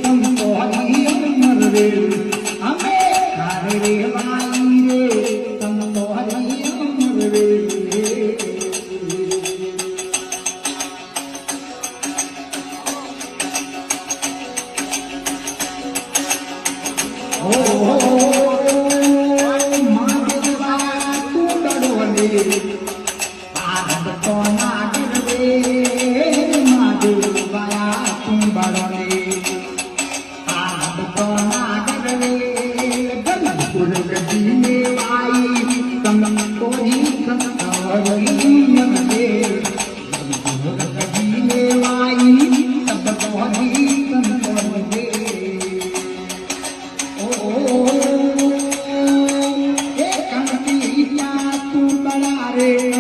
तुम तो हरी अमर रे हमें खारे रे भाई रे तुम तो हरी अमर रे Hare